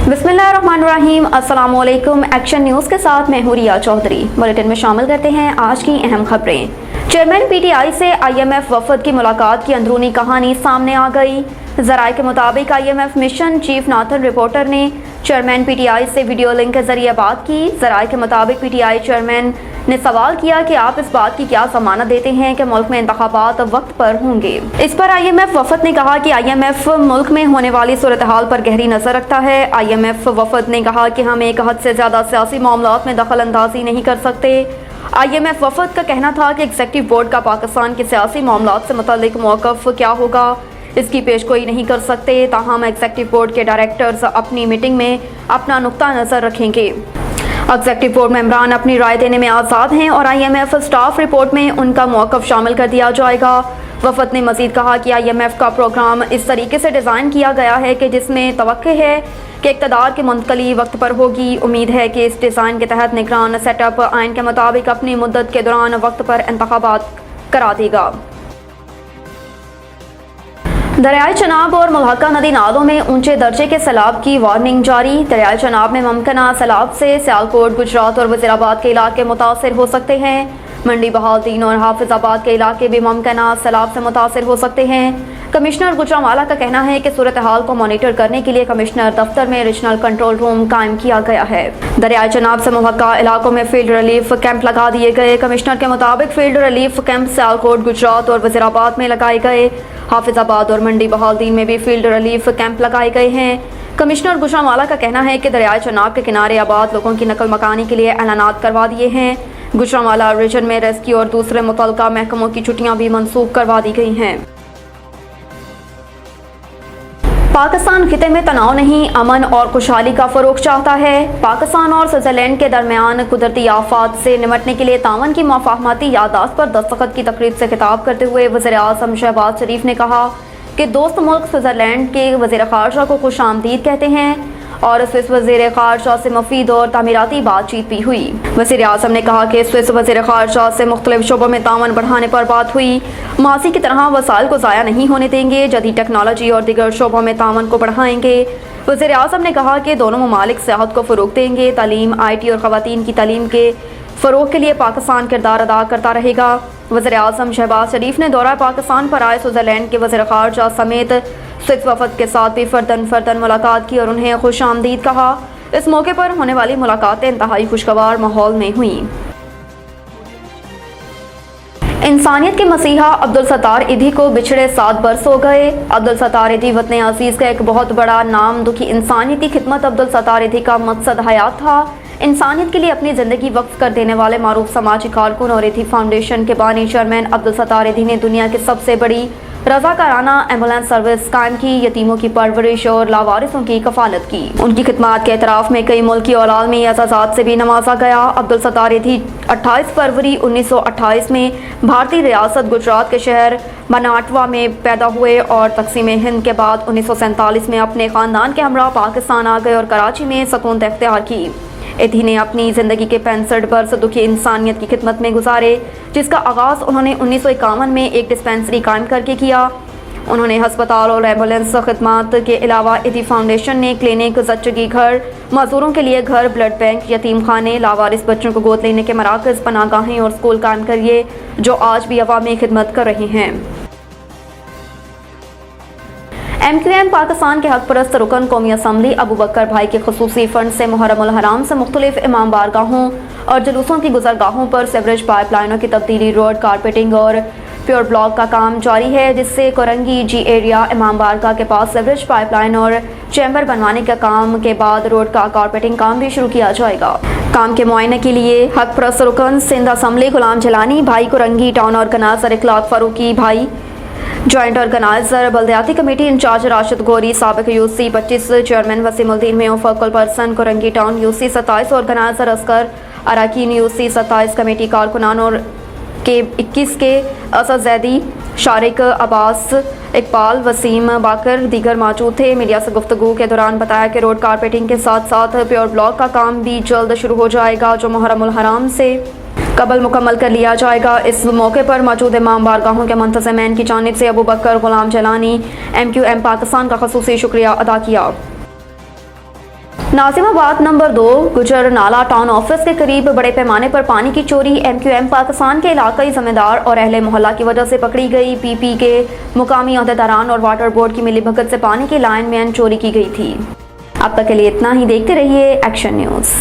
बिस्मिल्लाहिर्रहमानिर्रहीम। अस्सलामुअलैकुम। Action news के साथ मैं हूं रिया चौधरी। बुलेटिन में शामिल करते हैं आज की अहम खबरें। चेयरमैन पीटीआई से आईएमएफ वफद की मुलाकात की अंदरूनी कहानी सामने आ गई। ज़राए के मुताबिक IMF mission chief Nathan reporter ने चेयरमैन पीटीआई से वीडियो लिंक के जरिए बात की। ज़राए के मुताबिक पीटीआई चेयरमैन ने सवाल किया कि आप इस बात की क्या ज़मानत देते हैं कि मुल्क में इंतखाबात वक्त पर होंगे। इस पर आईएमएफ वफद ने कहा कि आईएमएफ मुल्क में होने वाली सूरत हाल पर गहरी नजर रखता है। आईएमएफ वफद ने कहा कि हम एक हद से ज़्यादा सियासी मामलात में दखल अंदाजी नहीं कर सकते। आईएमएफ वफद का कहना था कि एग्जीक्यूटिव बोर्ड का पाकिस्तान के सियासी मामलात से मुतल्लिक मौक़िफ़ क्या होगा, इसकी पेशगोई नहीं कर सकते। ताहम एग्जीक्यूटिव बोर्ड के डायरेक्टर्स अपनी मीटिंग में अपना नुक्ता नज़र रखेंगे। एग्जीक्यूटिव बोर्ड मेंबरान अपनी राय देने में आज़ाद हैं और आईएमएफ स्टाफ रिपोर्ट में उनका मौक़िफ़ शामिल कर दिया जाएगा। वफद ने मज़ीद कहा कि आईएमएफ का प्रोग्राम इस तरीके से डिज़ाइन किया गया है कि जिसमें तवक्को है कि इक़्तिदार की मुंतकली वक्त पर होगी। उम्मीद है कि इस डिज़ाइन के तहत निगरान सेटअप आइन के मुताबिक अपनी मुद्दत के दौरान वक्त पर इंतखाबात करा देगा। दरियाए चनाब और मुल्हका नदी नालों में ऊंचे दर्जे के सैलाब की वार्निंग जारी। दरियाए चनाब में मुमकिना सैलाब से सियालकोट, गुजरात और वज़ीराबाद के इलाके मुतासर हो सकते हैं। मंडी, बहाउद्दीन और हाफिजाबाद के इलाके भी मुमकिना सैलाब से मुतासर हो सकते हैं। कमिश्नर गुजरांवाला का कहना है कि सूरत हाल को मॉनिटर करने के लिए कमिश्नर दफ्तर में रीजनल कंट्रोल रूम कायम किया गया है। दरियाए चनाब से मुल्हका इलाकों में फील्ड रिलीफ कैंप लगा दिए गए। कमिश्नर के मुताबिक field relief camp Sialkot, Gujarat और वज़ीराबाद में लगाए गए। हाफिजाबाद और मंडी, बहाउद्दीन में भी फील्ड रिलीफ कैंप लगाए गए हैं। कमिश्नर गुजरांवाला का कहना है कि दरियाए चनाब के किनारे आबाद लोगों की नकल मकानी के लिए ऐलानात करवा दिए हैं। गुजरांवाला रीजन में रेस्क्यू और दूसरे मुतल्लिका महकमों की छुट्टियां भी मनसूख करवा दी गई हैं। पाकिस्तान खिते में तनाव नहीं, अमन और खुशहाली का फ़रोग़ चाहता है। पाकिस्तान और स्विट्ज़रलैंड के दरमियान कुदरती आफात से निमटने के लिए तावन की मुफ़ाहमती याददाश्त पर दस्तखत की तकरीब से खिताब करते हुए वज़ीर-ए-आज़म शहबाज शरीफ ने कहा कि दोस्त मुल्क स्विट्ज़रलैंड के वज़ीर ख़ारजा को खुश आमदीद कहते हैं और स्विस वज़ीर ख़ारजा से मुफीद और तामीराती बातचीत भी हुई। वज़ीर-ए-आज़म ने कहा कि स्विस वज़ीर ख़ारजा से मुख्तलिफ शोबों में तावन बढ़ाने पर बात हुई। माजी की तरह वसाइल को ज़ाया नहीं होने देंगे, जदीद टेक्नोलॉजी और दीगर शोबों में तावन को बढ़ाएंगे। वज़ीर-ए-आज़म ने कहा कि दोनों ममालिक सेहत को फ़रोग़ देंगे। तालीम, IT और ख़वातीन की तालीम के फ़रोग़ के लिए पाकिस्तान किरदार अदा करता रहेगा। वज़ीर-ए-आज़म शहबाज शरीफ ने दौरा पाकिस्तान पर आए स्विट्ज़रलैंड के वज़ीर ख़ारजा समेत स्विस वफ़द के साथ भी फ़र्दन मुलाकात की और उन्हें खुश आमदीद कहा। इस मौके पर होने वाली मुलाकातें इंतहाई खुशगवार माहौल में हुई। इंसानियत के मसीहा अब्दुल सत्तार ईदी को बिछड़े 7 बरस हो गए। अब्दुल सत्तार ईदी वतन अजीज़ का एक बहुत बड़ा नाम दुखी इंसानियती खिदमत अब्दुल सत्तार ईदी का मकसद हयात था। इंसानियत के लिए अपनी ज़िंदगी वक्फ कर देने वाले मारूफ समाजी कारकुन और ईदी फाउंडेशन के बानी चेयरमैन अब्दुल सत्तार ईदी ने दुनिया की सबसे बड़ी रज़ाकाराना एम्बुलेंस सर्विस कायम की, यतीमों की परवरिश और लावारिसों की कफालत की। उनकी खिदमात के एतराफ़ में कई मुल्की और आलमी एज़ाज़ात से भी नवाजा गया। अब्दुल सत्तार ईदी 28 फरवरी 1928 में भारतीय रियासत गुजरात के शहर बनाटवा में पैदा हुए और तक़सीम हिंद के बाद 1947 में अपने ख़ानदान के हमरा पाकिस्तान आ गए और कराची में सकून इख्तियार की। ईदी ने अपनी ज़िंदगी के 65 बरस दुखी इंसानियत की खिदमत में गुजारे, जिसका आगाज़ उन्होंने 1951 में एक डिस्पेंसरी कायम करके किया। उन्होंने हस्पताल और एम्बुलेंस खिदमात के अलावा ईदी फाउंडेशन ने क्लिनिक, ज़च्चगी घर, मजदूरों के लिए घर, ब्लड बैंक, यतीम खाने, लावारिस बच्चों को गोद लेने के मराकज़, पनाहगाहें और स्कूल कायम किए जो आज भी अवामी खिदमत कर रहे हैं। MQM पाकिस्तान के हक परस्त रुकन कौमी असम्बली अबू बकर भाई के खसूसी फंड से मुहर्रमुल हराम से मुख्तलिफ इमाम बारगाहों और जुलूसों की गुजरगाहों पर सीवरेज पाइपलाइनों की तब्दीली, रोड कारपेटिंग और प्योर ब्लॉक का काम जारी है, जिससे कोरंगी जी एरिया इमाम बारगाह के पास सीवरेज पाइपलाइन और चैम्बर बनवाने का काम के बाद रोड का कारपेटिंग काम भी शुरू किया जाएगा। काम के मुआयने के लिए हक परस्त रुकन सिंध असम्बली गुलाम जलानी भाई, कोरंगी टाउन ऑर्गेनाइजर इखलाक फारूकी भाई, जॉइंट ऑर्गेनाइजर बल्दियाती कमेटी इंचार्ज राशिद गोरी, साबिक UC 25 चेयरमैन वसीमुद्दीन में focal person Korangi town, UC 27 organizer Asghar अरकान, UC 27 कमेटी कारकुनान और के 21 के असद जैदी, शारिक, अब्बास, इकबाल, वसीम, बाकर दीगर मौजूद थे। मीडिया से गुफ्तगू के दौरान बताया कि रोड कारपेटिंग के साथ साथ प्योर ब्लॉक का काम भी जल्द शुरू हो जाएगा, जो मुहर्रमुल हराम से कबल मुकम्मल कर लिया जाएगा। इस मौके पर मौजूद इमाम बारगाहों के मुंतज़िमीन की जानिब से अबू बकर गुलाम जलानी MQM पाकिस्तान का ख़ुसूसी शुक्रिया अदा किया। नाजिम आबाद नंबर 2 गुजर नाला टाउन ऑफिस के करीब बड़े पैमाने पर पानी की चोरी MQM पाकिस्तान के इलाकाई ज़मींदार और अहले मोहल्ला की वजह से पकड़ी गई। PP के मुकामी अहदेदारान और वाटर बोर्ड की मिलीभगत से पानी की लाइन मैन चोरी की गई थी। अब तक के लिए इतना ही। देखते रहिए एक्शन न्यूज़।